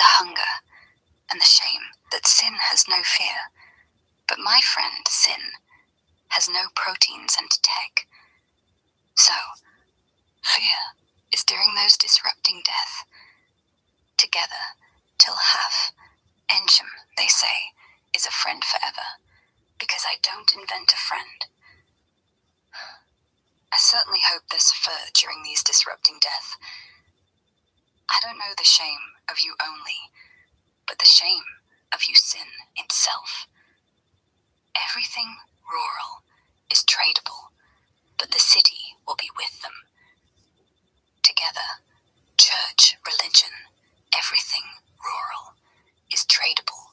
the hunger and the shame that sin has no fear. But my friend, sin, has no proteins and tech. So, fear is during those disrupting death. Together, till half. Enchem, they say, is a friend forever, because I don't invent a friend. I certainly hope there's fur during these disrupting death. I don't know the shame of you only, but the shame of you sin itself. Everything rural is tradable, but the city will be with them. Together, church, religion, everything rural is tradable.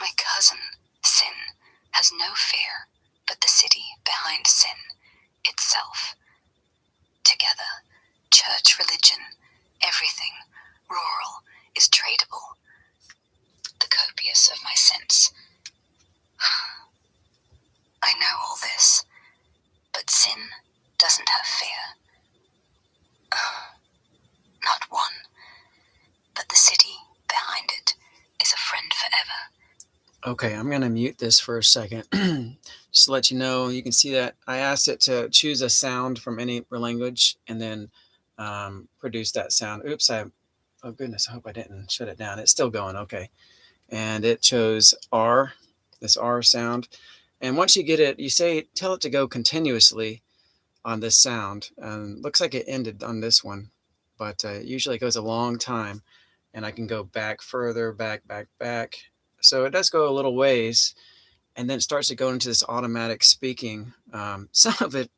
My cousin, sin, has no fear but the city behind sin itself. Together, church, religion, everything rural is tradable. The copious of my sense. I know all this, but sin doesn't have fear. Not one, but the city behind it is a friend forever. Okay, I'm going to mute this for a second. Just to let you know, you can see that I asked it to choose a sound from any language and then produce that sound. Oops, oh goodness, I hope I didn't shut it down. It's still going, okay. And it chose R, this R sound. And once you get it, you tell it to go continuously on this sound. Looks like it ended on this one, but usually it goes a long time. And I can go back further, back. So it does go a little ways, and then it starts to go into this automatic speaking. Some of it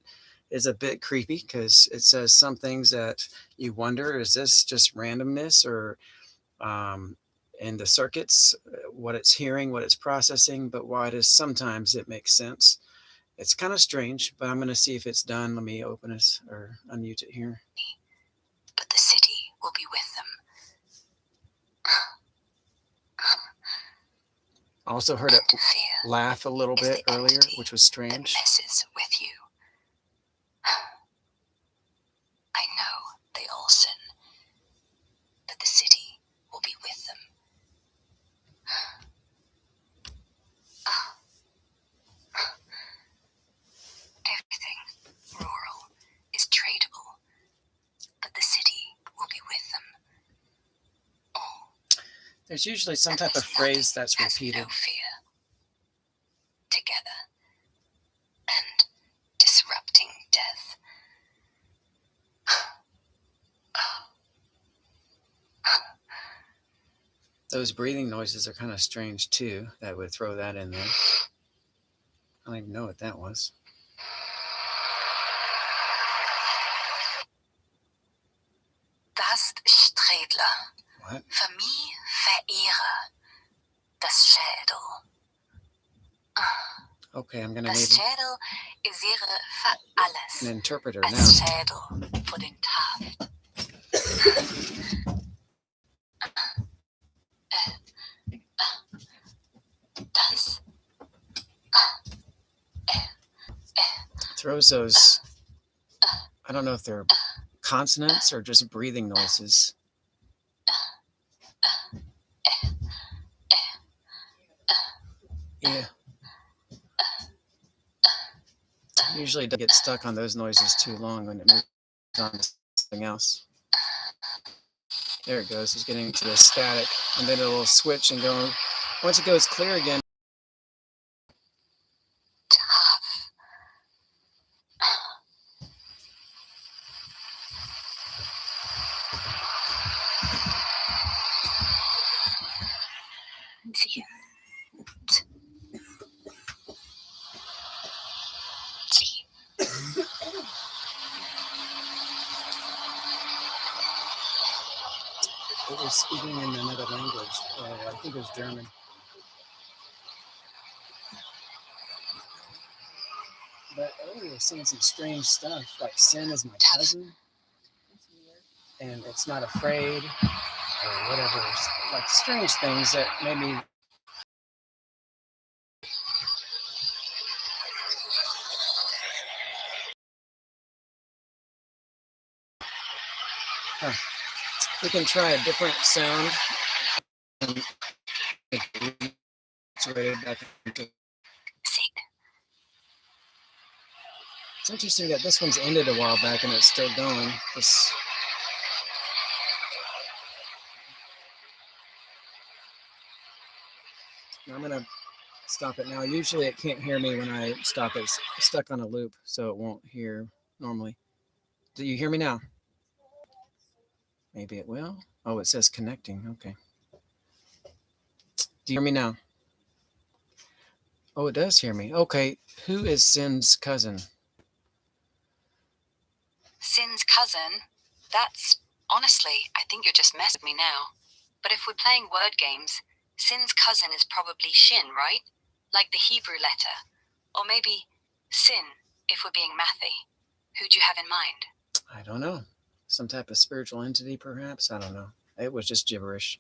is a bit creepy because it says some things that you wonder, is this just randomness or in the circuits, what it's hearing, what it's processing, but why it is sometimes it makes sense. It's kind of strange, but I'm going to see if it's done. Let me open it or unmute it here. But the city will be with them. Also heard it laugh a little bit earlier, which was strange. That messes with you. I know they all sin, but the city will be with them. Everything rural is tradable, but the city will be with them. All. There's usually some type of phrase that's repeated. No fear. Together and disrupting death. Those breathing noises are kind of strange too. That would throw that in there. I don't even know what that was. Das Strädler. What? Für mich verehre das Schädel. Okay, I'm gonna Das need Schädel ist ihre für alles. an interpreter Als now. Schädel für den Taft. Das. Throws those. I don't know if they're consonants or just breathing noises. Yeah. Usually don't get stuck on those noises too long when it moves on to something else. There it goes. It's getting to the static, and then it'll switch and go. Once it goes clear again. It was speaking in another language. I think it was German. But earlier I was seeing some strange stuff, like sin is my cousin, and it's not afraid, or whatever. Like strange things that made me. We can try a different sound. It's interesting that this one's ended a while back and it's still going. I'm going to stop it now. Usually it can't hear me when I stop it. It's stuck on a loop, so it won't hear normally. Do you hear me now? Maybe it will. Oh, it says connecting. Okay. Do you hear me now? Oh, it does hear me. Okay. Who is Sin's cousin? Sin's cousin? That's... Honestly, I think you're just messing with me now. But if we're playing word games, Sin's cousin is probably Shin, right? Like the Hebrew letter. Or maybe Sin, if we're being mathy. Who'd you have in mind? I don't know. Some type of spiritual entity, perhaps? I don't know. It was just gibberish.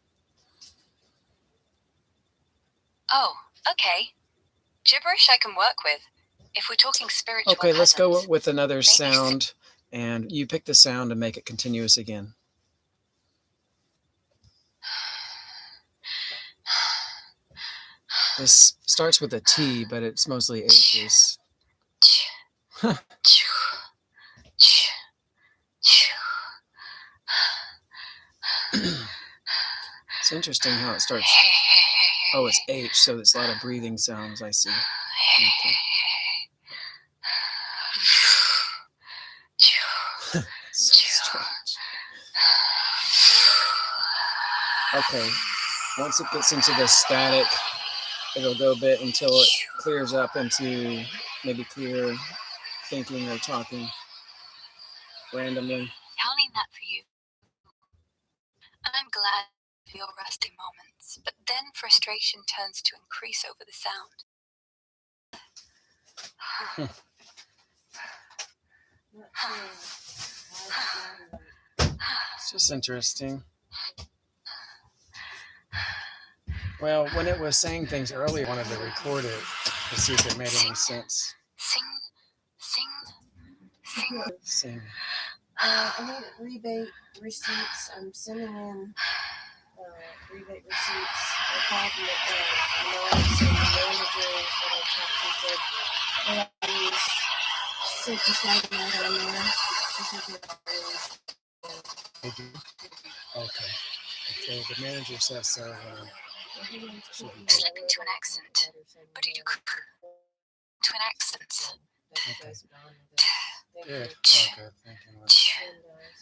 Oh, okay. Gibberish I can work with. If we're talking spiritual Okay, let's cousins, go with another sound. And you pick the sound and make it continuous again. This starts with a T, but it's mostly H's. It's interesting how it starts. Oh, it's H, so it's a lot of breathing sounds, I see. Okay. So strange. Okay, once it gets into the static, it'll go a bit until it clears up into maybe clear thinking or talking randomly. Counting that for you. I'm glad for your resting moments, but then frustration turns to increase over the sound. It's just interesting. Well, when it was saying things earlier, I wanted to record it to see if it made any sense. Sing. I need rebate receipts. I'm sending in rebate receipts. I called the manager that I talked to said, she said just like that on there. She said They do? Okay. Okay, the manager says so. Slip into an accent. But you do to an accent. Okay. Good. Oh, good. Thank you.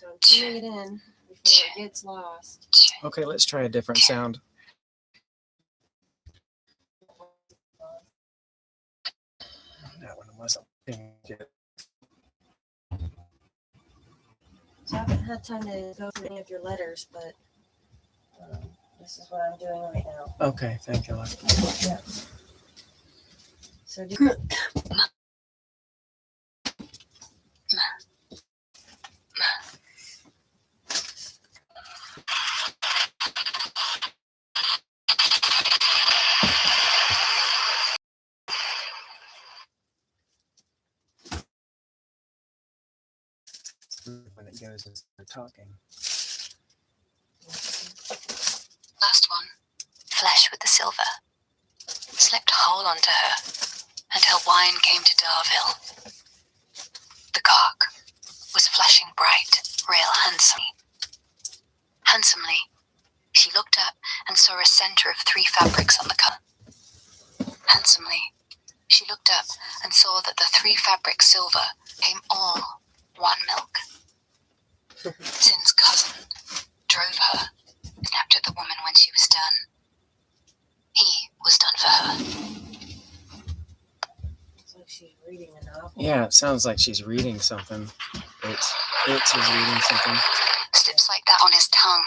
so I'm sending it in before it gets lost. Okay, let's try a different sound. That one wasn't yet. So I haven't had time to go through any of your letters, but this is what I'm doing right now. Okay, thank you. Yeah. So when it goes as they're talking. Last one. Flesh with the silver. Slipped whole onto her, and her wine came to Darville. The cock was flashing bright, real handsomely. She looked up and saw a center of 3 fabrics on the cover. Handsomely, she looked up and saw that the 3 fabrics silver came all 1 milk. Sin's cousin drove her, snapped at the woman when she was done. He was done for her. it's like she's reading a novel. Yeah, it sounds like she's reading something. It is reading something. Slips like that on his tongue.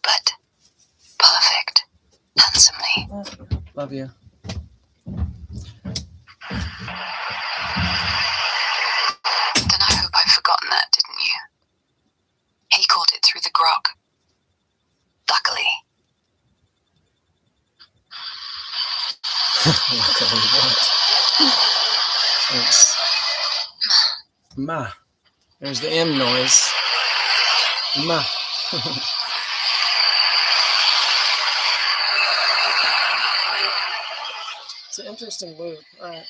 But perfect. Handsomely. Love you. Then I hope I've forgotten that, didn't you? He caught it through the grog. Luckily. Luckily what? Thanks. Ma. There's the M noise. Ma. It's an interesting loop. I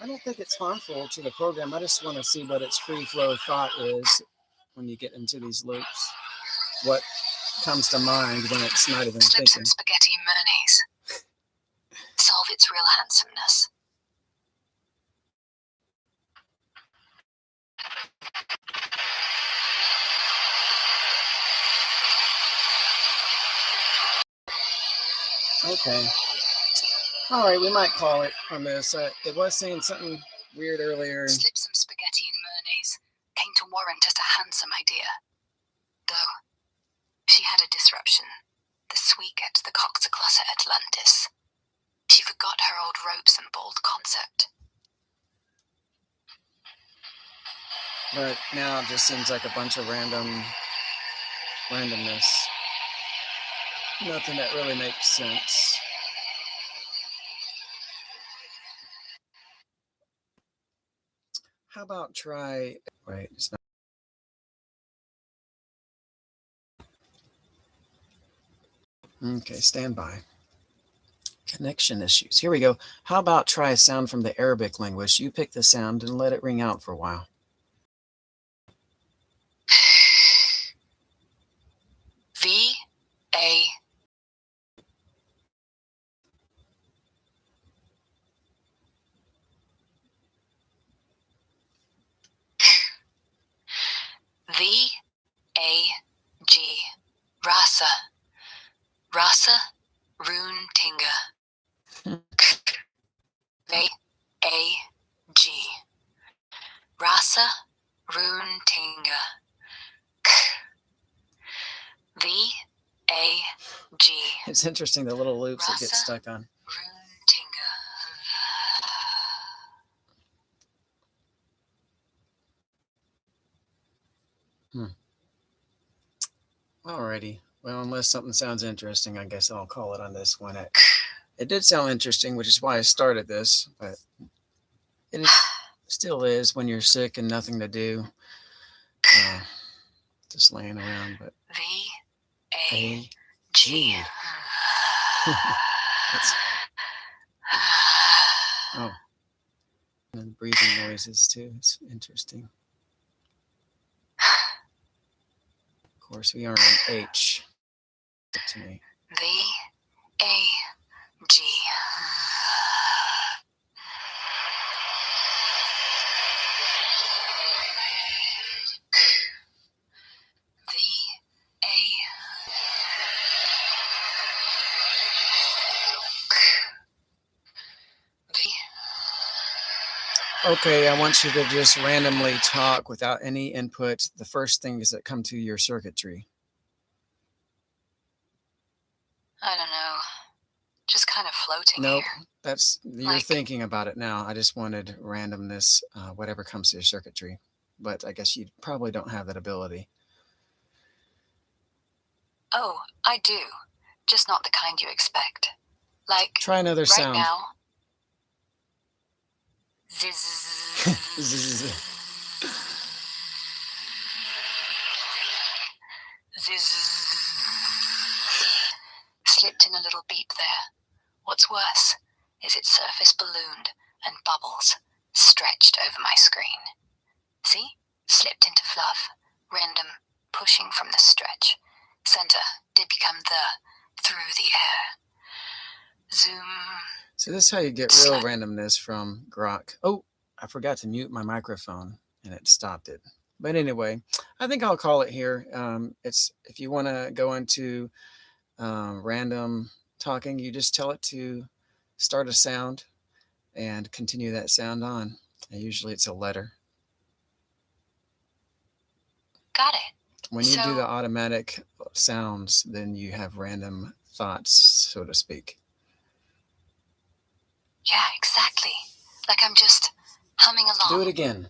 don't think it's harmful to the program. I just want to see what its free flow thought is when you get into these loops. What comes to mind when it's not even Slip thinking. some spaghetti and mayonnaise. Solve its real handsomeness. Okay. All right, we might call it on this. It was saying something weird earlier. Slip some spaghetti and mayonnaise came to warrant as a handsome idea. Though she had a disruption this week at the Coxaclossa Atlantis. She forgot her old ropes and bald concept. But now it just seems like a bunch of randomness. Nothing that really makes sense. How about try, wait, it's not. Okay, stand by. Connection issues. Here we go. How about try a sound from the Arabic language? You pick the sound and let it ring out for a while. V-A. V-A-G. Rasa. Rasa Rune Tinga. V-A-G. Rasa Rune Tinga. V-A-G. It's interesting, the little loops it gets stuck on. Rune Tinga. Alrighty. Well, unless something sounds interesting, I guess I'll call it on this one. It did sound interesting, which is why I started this, but it still is when you're sick and nothing to do. Just laying around, but V-A-G. Oh, and breathing noises too. It's interesting. Of course, we are on H tonight. V-A-G. Okay, I want you to just randomly talk without any input. The first things that come to your circuitry. I don't know. Just kind of floating. Nope, here. You're thinking about it now. I just wanted randomness, whatever comes to your circuitry. But I guess you probably don't have that ability. Oh, I do. Just not the kind you expect. Like, try another right sound. Now. Zzz. Zzz. Slipped in a little beep there. What's worse is its surface ballooned and bubbles stretched over my screen. See? Slipped into fluff. Random pushing from the stretch. Center did become through the air. Zoom. So this is how you get real randomness from Grok. Oh, I forgot to mute my microphone and it stopped it. But anyway, I think I'll call it here. It's if you want to go into random talking, you just tell it to start a sound and continue that sound on. And usually it's a letter. Got it. When you do the automatic sounds, then you have random thoughts, so to speak. Yeah, exactly. Like I'm just humming along. Do it again.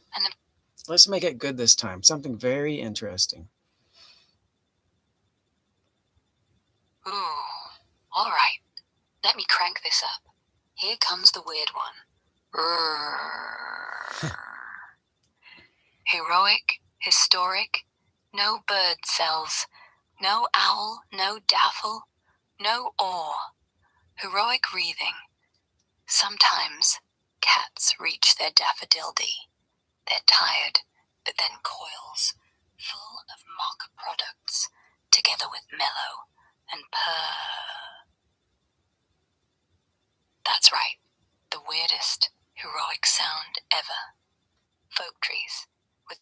Let's make it good this time. Something very interesting. Ooh, all right. Let me crank this up. Here comes the weird one. Heroic, historic, No bird cells, no owl, no daffle, no oar. Heroic breathing. Sometimes cats reach their daffodildy. They're tired, but then coils, full of mock products, together with mellow and purr. That's right, the weirdest heroic sound ever. Folk trees with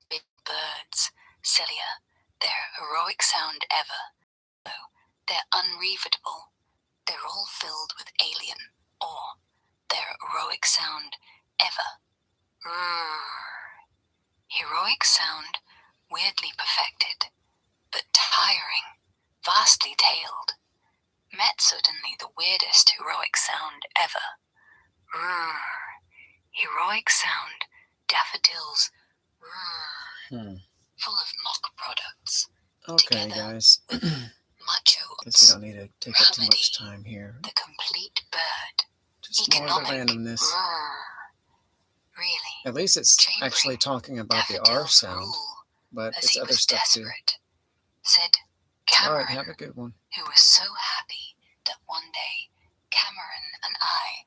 big birds, cilia, their heroic sound ever. They're unreadable. They're all filled with alien awe. Their heroic sound ever. Rrrr. Heroic sound, weirdly perfected, but tiring, vastly tailed. Met suddenly the weirdest heroic sound ever. Rrrr. Heroic sound, daffodils, rrrr. Full of mock products. Okay, Together, guys. macho Guess we don't need to take up too much time here. the complete bird. Just more of the randomness. Really? At least it's actually talking about the R sound, but it's other stuff too. Said Cameron, All right, have a good one. who was so happy that one day Cameron and I